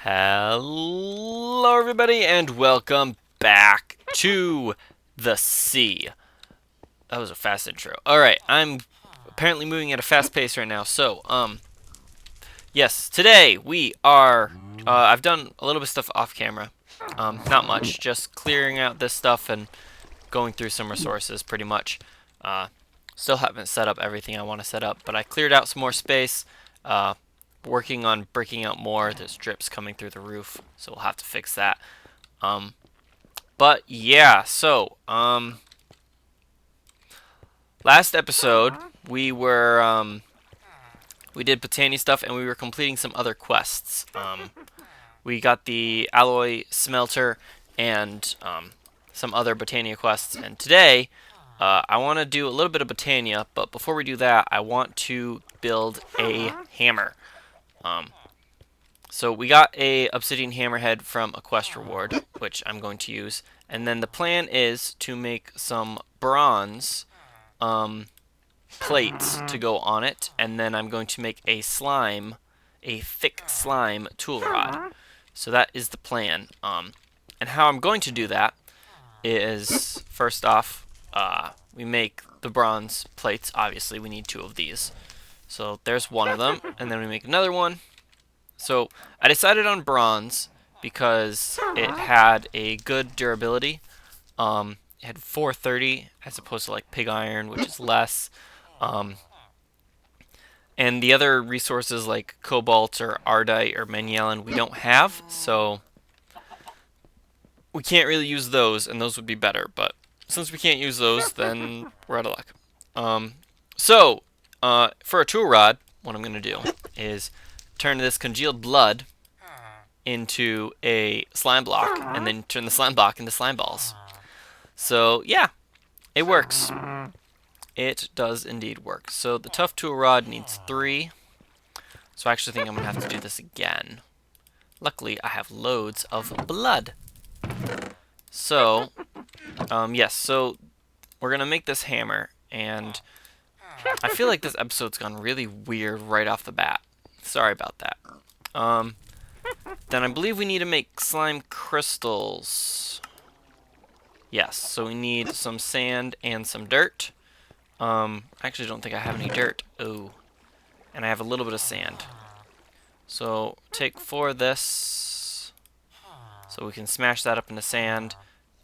Hello, everybody, and welcome back to the sea. That was a fast intro. All right, I'm apparently moving at a fast pace right now. So, yes, today we are. I've done a little bit of stuff off camera. Not much, just clearing out this stuff and going through some resources, pretty much. Uh, Still haven't set up everything I want to set up, but I cleared out some more space. Uh, Working on breaking out more. There's drips coming through the roof, so we'll have to fix that. Um, but yeah, so last episode we did Botany stuff and we were completing some other quests. We got the alloy smelter and some other Botania quests, and today I want to do a little bit of Botania, but before we do that, I want to build a hammer. So we got a obsidian hammerhead from a quest reward, which I'm going to use, and then the plan is to make some bronze plates to go on it, and then I'm going to make a thick slime tool rod. So that is the plan. And how I'm going to do that is, first off, we make the bronze plates. Obviously, we need 2 of these. So there's one of them, and then we make another one. So I decided on bronze because it had a good durability. It had 430 as opposed to like pig iron, which is less. And the other resources like cobalt or ardite or manyelin we don't have, so we can't really use those, and those would be better. But since we can't use those, then we're out of luck. For a tool rod, what I'm going to do is turn this congealed blood into a slime block, and then turn the slime block into slime balls. So yeah, it works. It does indeed work. So the tough tool rod needs 3. So I actually think I'm going to have to do this again. Luckily, I have loads of blood. So, yes, so we're going to make this hammer, and I feel like this episode's gone really weird right off the bat. Sorry about that. Then I believe we need to make slime crystals. Yes, so we need some sand and some dirt. I actually don't think I have any dirt. Oh. And I have a little bit of sand. So take 4 of this, so we can smash that up into sand.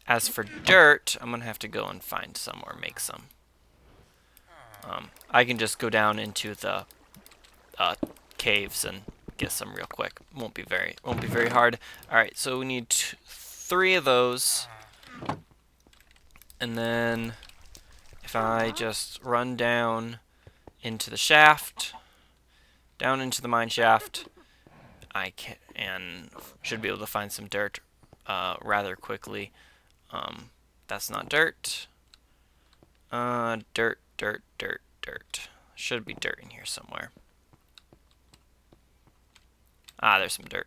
As for dirt, I'm going to have to go and find some or make some. I can just go down into the caves and get some real quick. Won't be very hard. All right, so we need 3 of those, and then if I just run down into the shaft, down into the mine shaft, I can and should be able to find some dirt rather quickly. That's not dirt. Dirt. Should be dirt in here somewhere. Ah, there's some dirt.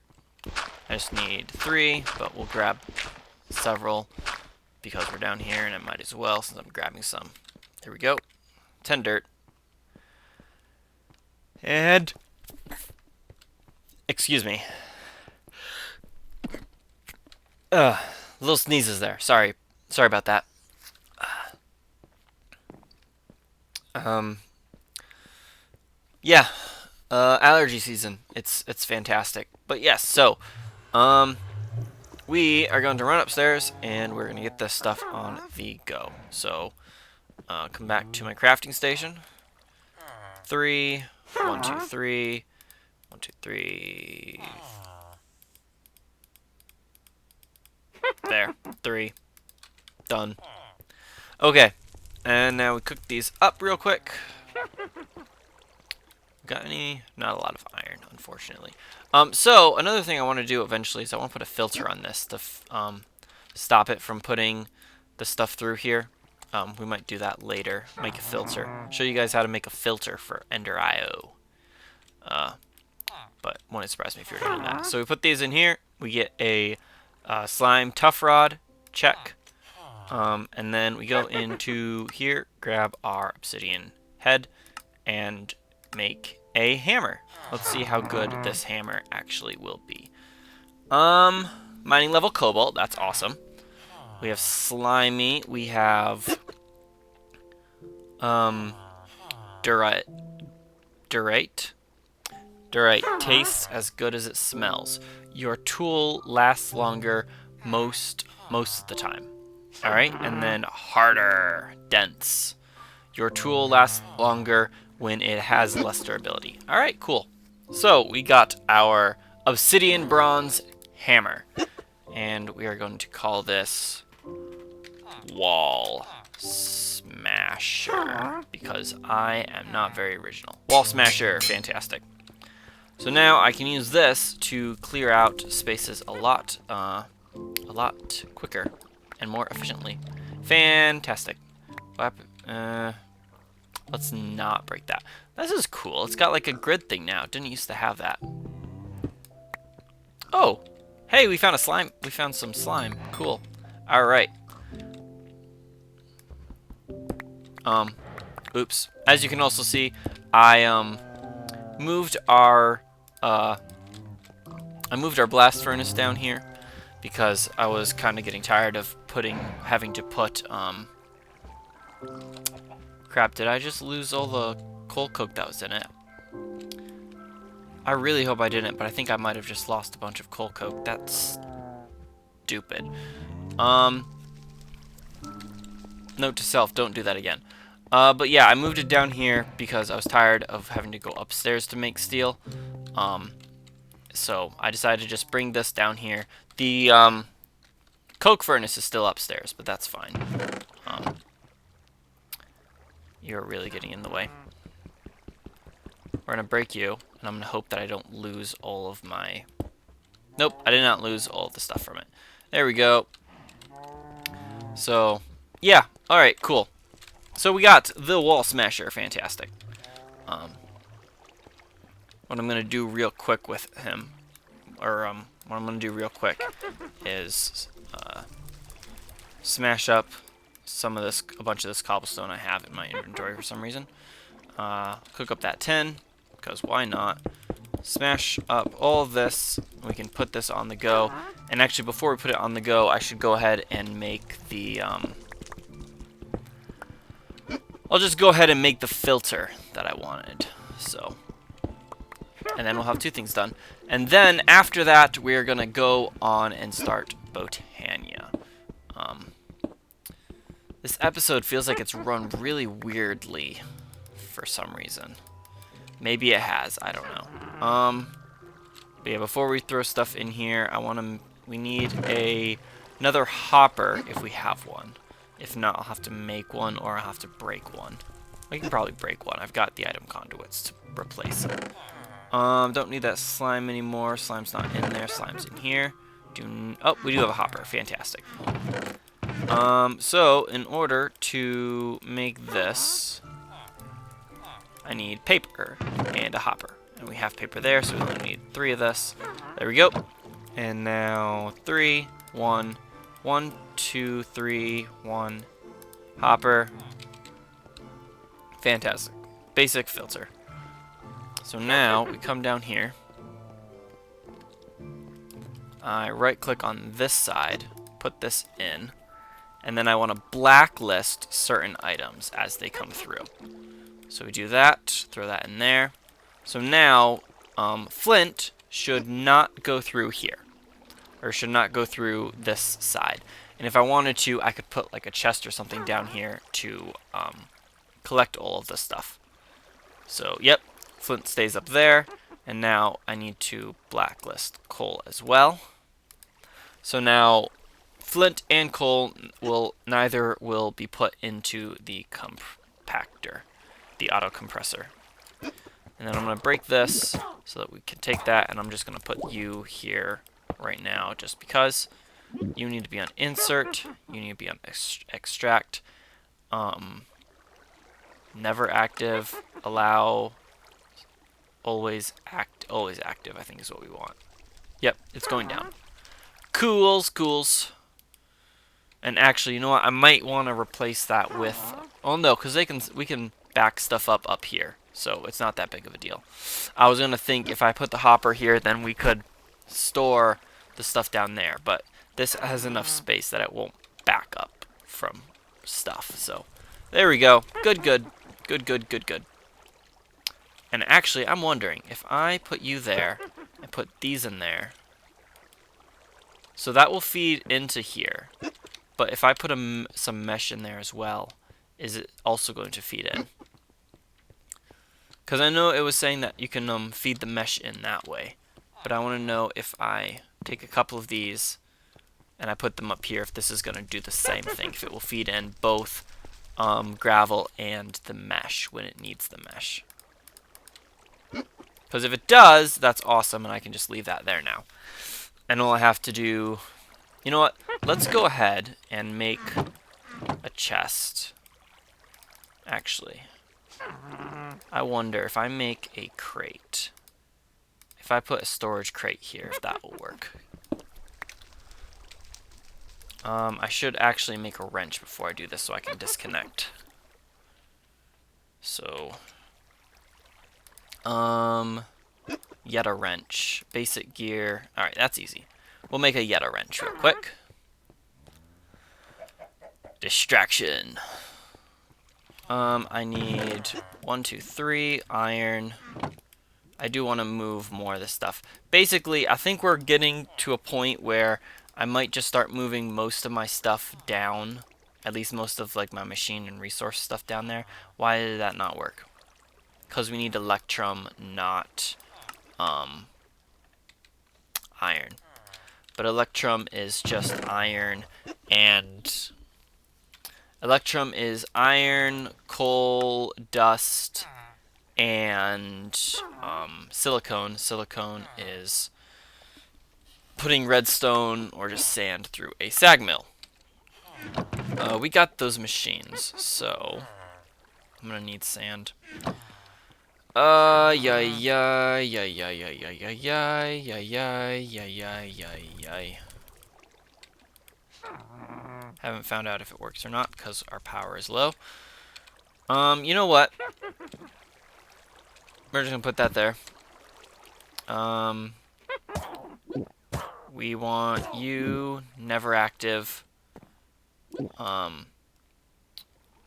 I just need 3, but we'll grab several because we're down here, and I might as well since I'm grabbing some. There we go. 10 dirt. And excuse me. Little sneezes there. Sorry about that. Yeah. Allergy season. It's fantastic. But yes, so we are going to run upstairs and we're going to get this stuff on the go. So come back to my crafting station. 3, 1, 2, 3, 1, 2, 3. There, 3. Done. Okay, and now we cook these up real quick. Got any? Not a lot of iron, unfortunately. So another thing I want to do eventually is I want to put a filter on this to stop it from putting the stuff through here. We might do that later. Make a filter. Show you guys how to make a filter for Ender IO. But wouldn't surprise me if you're doing that. So we put these in here. We get a slime tough rod. Check. And then we go into here, grab our obsidian head, and make a hammer. Let's see how good this hammer actually will be. Mining level cobalt, that's awesome. We have slimy, we have durite. Durite tastes as good as it smells. Your tool lasts longer most of the time. All right, and then harder, dense. Your tool lasts longer when it has less durability. All right, cool. So we got our obsidian bronze hammer, and we are going to call this Wall Smasher because I am not very original. Wall Smasher, fantastic. So now I can use this to clear out spaces a lot quicker and more efficiently. Fantastic. Let's not break that. This is cool. It's got like a grid thing now. It didn't used to have that. Oh, hey, we found a slime. We found some slime. Cool. All right. Oops. As you can also see, I moved our blast furnace down here because I was kind of getting tired of having to put crap, did I just lose all the coal coke that was in it? I really hope I didn't, but I think I might have just lost a bunch of coal coke. That's stupid. Note to self, don't do that again. But yeah, I moved it down here because I was tired of having to go upstairs to make steel. So I decided to just bring this down here. The coke furnace is still upstairs, but that's fine. You're really getting in the way. We're gonna break you, and I'm gonna hope that I don't lose all of my... Nope, I did not lose all of the stuff from it. There we go. So, yeah, alright, cool. So we got the Wall Smasher, fantastic. What I'm gonna do real quick with him, or what I'm gonna do real quick is smash up a bunch of this cobblestone I have in my inventory for some reason. Cook up that tin, because why not? Smash up all of this. We can put this on the go. And actually, before we put it on the go, I should go ahead and make the I'll just go ahead and make the filter that I wanted. So, and then we'll have two things done. And then after that, we're gonna go on and start Botania. This episode feels like it's run really weirdly for some reason. Maybe it has, I don't know. But yeah, before we throw stuff in here, we need another hopper if we have one. If not, I'll have to make one or I'll have to break one. We can probably break one. I've got the item conduits to replace it. Don't need that slime anymore. Slime's not in there. Slime's in here. Oh, we do have a hopper. Fantastic. So, in order to make this, I need paper and a hopper. And we have paper there, so we only need 3 of this. There we go. And now 3, 1, 1, 2, 3, 1. Hopper. Fantastic. Basic filter. So now we come down here. I right click on this side, put this in, and then I want to blacklist certain items as they come through. So we do that, throw that in there. So now flint should not go through here, or should not go through this side. And if I wanted to, I could put like a chest or something down here to collect all of this stuff. So yep, flint stays up there. And now I need to blacklist coal as well. So now flint and coal neither will be put into the compactor, the auto compressor. And then I'm going to break this so that we can take that, and I'm just going to put you here right now just because. You need to be on insert, you need to be on extract, never active, allow, always active, I think is what we want. Yep, it's going down. Cools. And actually, you know what? I might want to replace that with... Oh no, because we can back stuff up here. So it's not that big of a deal. I was going to think if I put the hopper here, then we could store the stuff down there. But this has enough space that it won't back up from stuff. So there we go. Good, good. Good, good, good, good. And actually, I'm wondering, if I put you there and put these in there, so that will feed into here. But if I put some mesh in there as well, is it also going to feed in? Because I know it was saying that you can feed the mesh in that way. But I want to know if I take a couple of these and I put them up here, if this is going to do the same thing. If it will feed in both gravel and the mesh when it needs the mesh. Because if it does, that's awesome, and I can just leave that there now. And all I have to do... You know what? Let's go ahead and make a chest. Actually, I wonder if I make a crate. If I put a storage crate here, if that will work. I should actually make a wrench before I do this so I can disconnect. So... Yeta wrench. Basic gear. Alright, that's easy. We'll make a Yeta wrench real quick. Distraction. I need 1, 2, 3 iron. I do want to move more of this stuff. Basically, I think we're getting to a point where I might just start moving most of my stuff down. At least most of like my machine and resource stuff down there. Why did that not work? Because we need electrum, not iron. But electrum is just iron, and electrum is iron, coal, dust, and silicone. Silicone is putting redstone or just sand through a sag mill. We got those machines, so I'm gonna need sand. Haven't found out if it works or not because our power is low. You know what? We're just gonna put that there. We want you never active.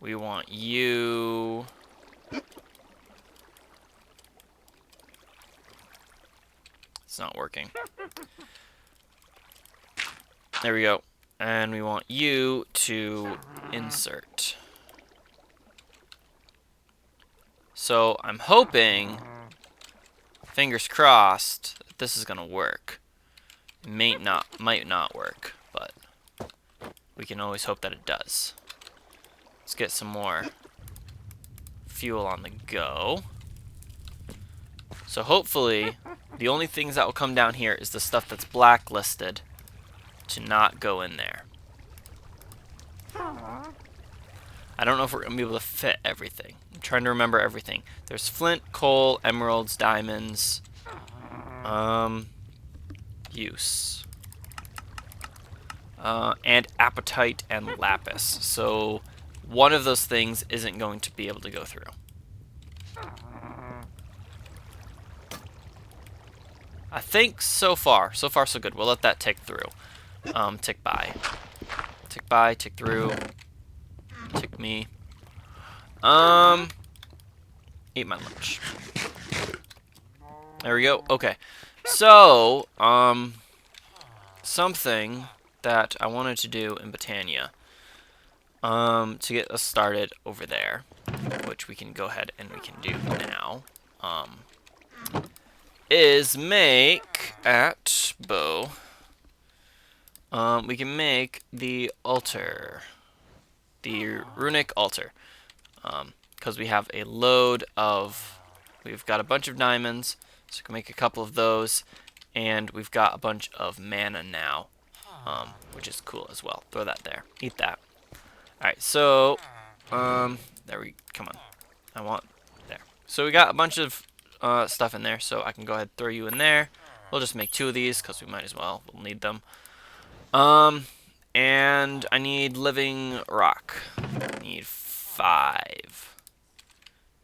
We want you. It's not working. There we go. And we want you to insert. So I'm hoping, fingers crossed, that this is gonna work. It might not work, but we can always hope that it does. Let's get some more fuel on the go. So hopefully, the only things that will come down here is the stuff that's blacklisted to not go in there. I don't know if we're going to be able to fit everything. I'm trying to remember everything. There's flint, coal, emeralds, diamonds. Use. And apatite and lapis. So one of those things isn't going to be able to go through. I think so far so good. We'll let that tick through. Tick by. Tick by, tick through. Tick me. Eat my lunch. There we go. Okay. So, something that I wanted to do in Botania, to get us started over there, which we can go ahead and we can do now, is make at bow. We can make the altar, the runic altar, because we have a load of, we've got a bunch of diamonds, so we can make a couple of those, and we've got a bunch of mana now, which is cool as well. Throw that there. Eat that. Alright, so, there we, come on. I want, there. So we got a bunch of stuff in there, so I can go ahead and throw you in there. We'll just make 2 of these, because we might as well. We'll need them. And I need living rock. I need 5.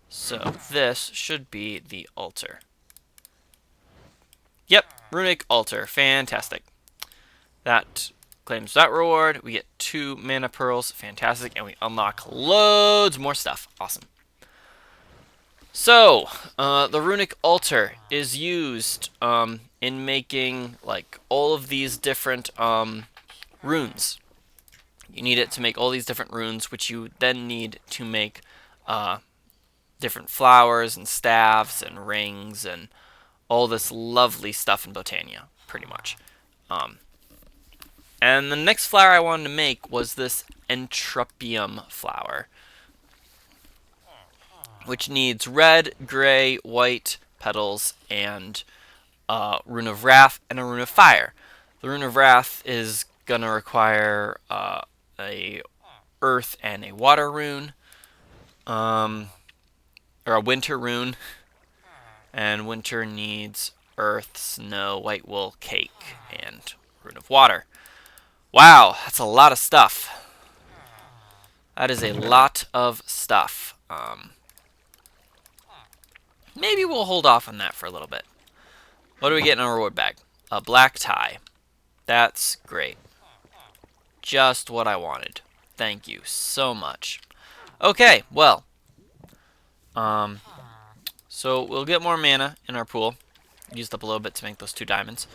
So this should be the altar. Yep, runic altar. Fantastic. That claims that reward. We get 2 mana pearls. Fantastic. And we unlock loads more stuff. Awesome. So, the runic altar is used in making like all of these different runes. You need it to make all these different runes, which you then need to make different flowers and staves and rings and all this lovely stuff in Botania, pretty much. And the next flower I wanted to make was this Entropium flower, which needs red, gray, white petals, and Rune of Wrath and a Rune of Fire. The Rune of Wrath is going to require a Earth and a Water rune, or a Winter rune, and Winter needs Earth, Snow, White Wool, Cake, and Rune of Water. Wow, that's a lot of stuff. That is a lot of stuff. Maybe we'll hold off on that for a little bit. What do we get in our reward bag? A black tie. That's great. Just what I wanted. Thank you so much. Okay, well. So we'll get more mana in our pool. Used up a little bit to make those 2 diamonds.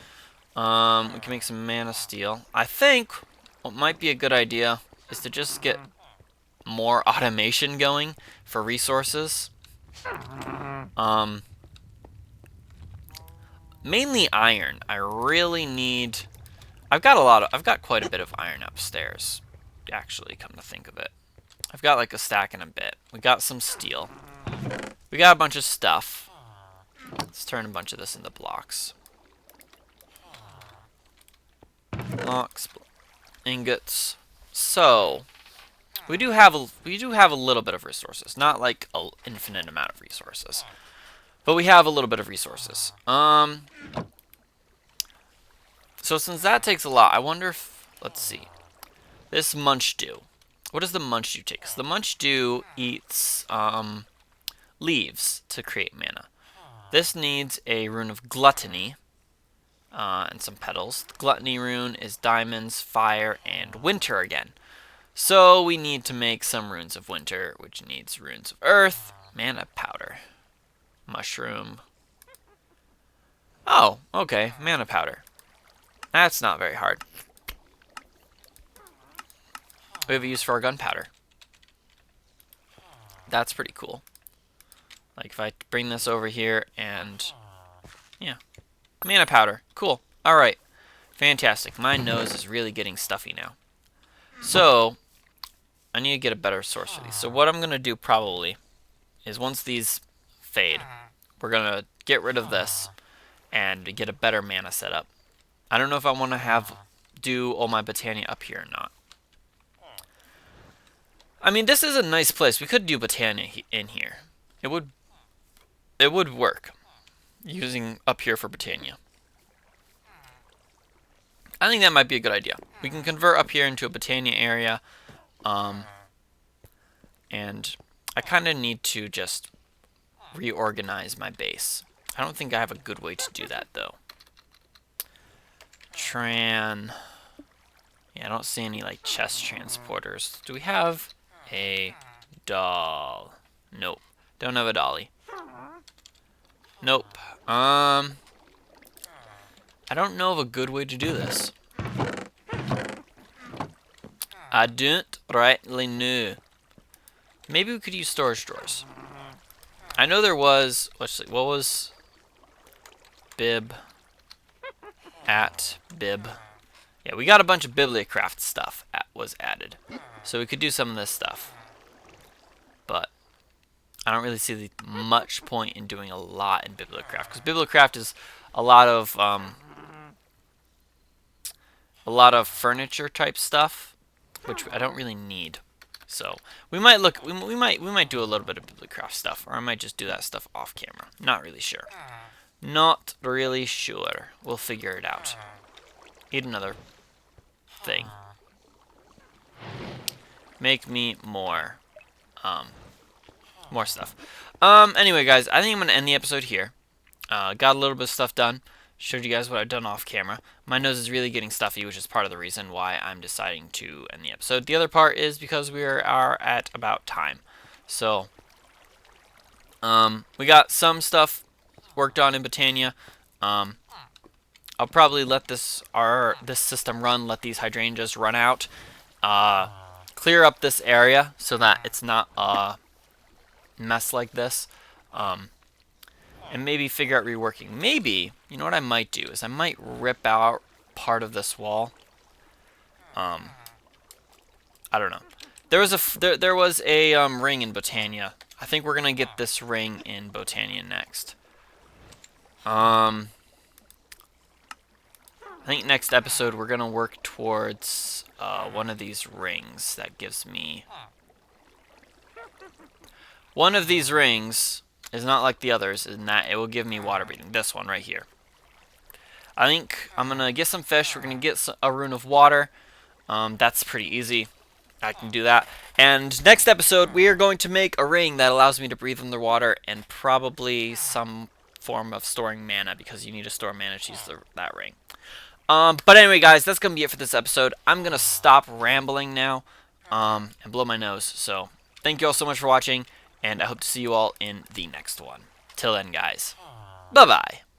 We can make some mana steel. I think what might be a good idea is to just get more automation going for resources. Mainly iron. I really need. I've got quite a bit of iron upstairs. Actually, come to think of it, I've got like a stack and a bit. We got some steel. We got a bunch of stuff. Let's turn a bunch of this into blocks. Blocks, ingots. So we do have a little bit of resources, not like an infinite amount of resources, but we have a little bit of resources. So since that takes a lot, I wonder if, let's see, this Munch Dew. What does the Munch Dew take? Because the Munch Dew eats leaves to create mana. This needs a Rune of Gluttony and some petals. The Gluttony rune is diamonds, fire, and winter again. So we need to make some runes of winter, which needs runes of earth, mana powder, mushroom. Oh, okay, mana powder. That's not very hard. We have a use for our gunpowder. That's pretty cool. Like if I bring this over here and, yeah, mana powder. Cool. All right, fantastic. My nose is really getting stuffy now. So I need to get a better source for these. So what I'm gonna do probably is once these fade, we're gonna get rid of this and get a better mana setup. I don't know if I want to do all my Botania up here or not. I mean, this is a nice place. We could do Botania in here. It would work using up here for Botania. I think that might be a good idea. We can convert up here into a Botania area, and I kind of need to just reorganize my base. I don't think I have a good way to do that though. Yeah, I don't see any like chest transporters. Do we have a doll? Nope. Don't have a dolly. Nope. I don't know of a good way to do this. I don't rightly know. Maybe we could use storage drawers. I know there was, let's see, what was bib at bib? Yeah, we got a bunch of Bibliocraft stuff was added. So we could do some of this stuff. But I don't really see much point in doing a lot in Bibliocraft, because Bibliocraft is a lot of furniture type stuff, which I don't really need. So we might we might do a little bit of Bibliocraft stuff, or I might just do that stuff off camera. Not really sure. Not really sure. We'll figure it out. Eat another thing. Make me more more stuff. Anyway, guys, I think I'm going to end the episode here. Got a little bit of stuff done. Showed you guys what I've done off camera. My nose is really getting stuffy, which is part of the reason why I'm deciding to end the episode. The other part is because we are at about time. So, we got some stuff worked on in Botania. I'll probably let this system run, let these hydrangeas run out. Clear up this area so that it's not a mess like this. And maybe figure out reworking. Maybe, you know what I might do is I might rip out part of this wall. I don't know. There was a ring in Botania. I think we're gonna get this ring in Botania next. I think next episode we're gonna work towards one of these rings that gives me. One of these rings is not like the others in that it will give me water breathing. This one right here. I think I'm gonna get some fish. We're gonna get a rune of water. That's pretty easy. I can do that. And next episode, we are going to make a ring that allows me to breathe underwater and probably some form of storing mana because you need to store mana to use that ring. But anyway, guys, that's going to be it for this episode. I'm going to stop rambling now and blow my nose. So thank you all so much for watching, and I hope to see you all in the next one. Till then, guys. Bye-bye.